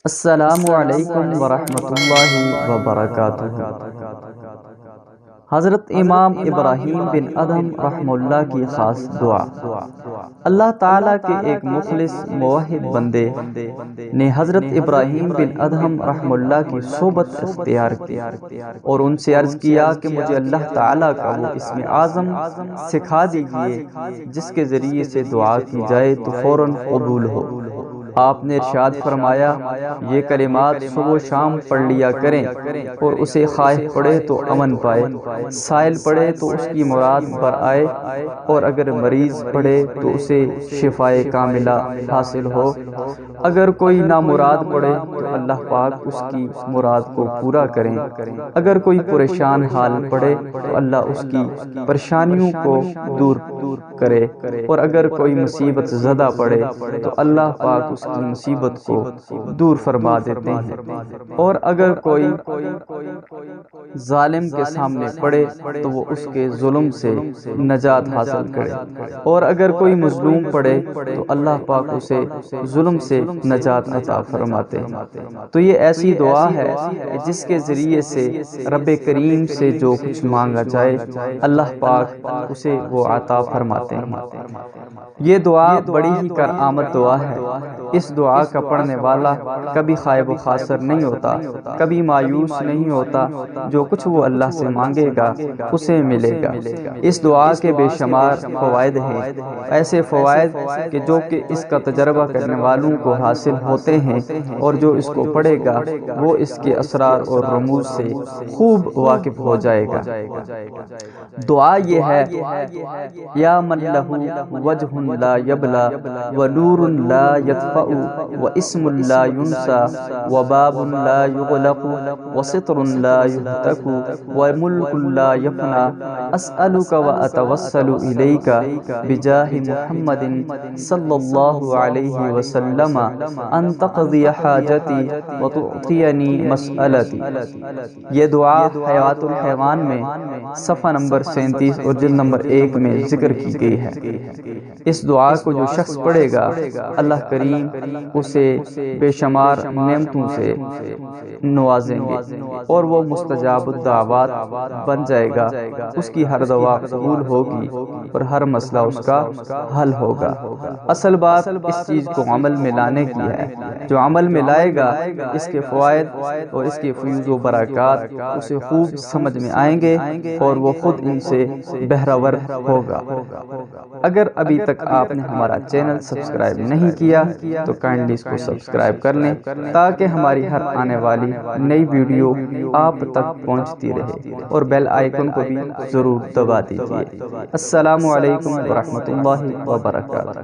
السلام علیکم ورحمۃ اللہ وبرکاتہ۔ حضرت امام ابراہیم بن ادہم رحمہ اللہ کی خاص دعا۔ اللہ تعالیٰ کے ایک مخلص موحد بندے نے حضرت ابراہیم بن ادہم رحمہ اللہ کی صحبت اختیار کی اور ان سے عرض کیا کہ مجھے اللہ تعالیٰ کا وہ اسم اعظم سکھا دیجئے جس کے ذریعے سے دعا کی جائے تو فوراً قبول ہو۔ آپ نے ارشاد فرمایا، یہ کلمات صبح و شام پڑھ لیا کریں اور اسے خواہ پڑھے تو امن پائے، سائل پڑھے تو اس کی مراد بر آئے، اور اگر مریض پڑھے تو اسے شفائے کاملہ حاصل ہو۔ اگر کوئی نامراد پڑھے تو اللہ پاک اس کی مراد کو پورا کریں۔ اگر کوئی پریشان حال پڑھے تو اللہ اس کی پریشانیوں کو دور کرے، اور اگر کوئی مصیبت زدہ پڑھے تو اللہ پاک اس کی مصیبت کو دور فرما دیتے ہیں۔ اور اگر کوئی ظالم کے سامنے پڑے تو وہ اس کے ظلم سے نجات حاصل کرے، اور اگر کوئی مظلوم پڑے تو اللہ پاک اسے ظلم سے نجات عطا فرماتے ہیں۔ تو یہ ایسی دعا ہے جس کے ذریعے سے رب کریم سے جو کچھ مانگا جائے اللہ پاک اسے وہ عطا فرماتے ہیں۔ یہ دعا بڑی ہی کارآمد دعا ہے۔ اس دعا کا پڑھنے والا کبھی خائب و خاسر نہیں ہوتا، کبھی مایوس نہیں ہوتا، جو کچھ وہ اللہ سے مانگے گا اسے ملے گا۔ اس دعا کے بے شمار فوائد ہیں، ایسے فوائد کہ جو کہ اس کا تجربہ کرنے والوں کو حاصل ہوتے ہیں، اور جو اس کو پڑھے گا وہ اس کے اسرار اور رموز سے خوب واقف ہو جائے گا۔ دعا یہ ہے، یا من لہ وجہ لا یبلا ونور لا یطفأ واسم لا ینسى وباب لا یغلق وستر لا یہتک وملک لا یفنى اسألک واتوسل الیک بجاہ محمد صلی اللہ علیہ وسلم ان تقضی حاجتی وتعطینی مسئلتی۔ یہ دعا حیات الحیوان میں صفحہ نمبر 37 اور جلد نمبر 1 میں ذکر کی گئی ہے۔ اس دعا کو جو شخص پڑھے گا اللہ کریم اسے بے شمار نعمتوں سے نوازیں گے، اور وہ مستجاب الدعوات بن جائے گا۔ اس کی ہر دعا قبول ہوگی اور ہر مسئلہ اس کا حل ہوگا۔ اصل بات اس چیز کو عمل میں لانے کی ہے۔ جو عمل میں لائے گا اس کے فوائد اور اس کے فیوز و برکات اسے خوب سمجھ میں آئیں گے، اور وہ خود ان سے بہرہ ور ہوگا۔ اگر ابھی تک آپ نے ہمارا چینل سبسکرائب نہیں کیا تو کائنڈلی اس کو سبسکرائب کر لیں تاکہ ہماری ہر آنے والی نئی ویڈیو آپ تک پہنچتی رہے، اور بیل آئیکن کو بھی ضرور دبا دیجیے۔ السلام علیکم ورحمۃ اللہ وبرکاتہ۔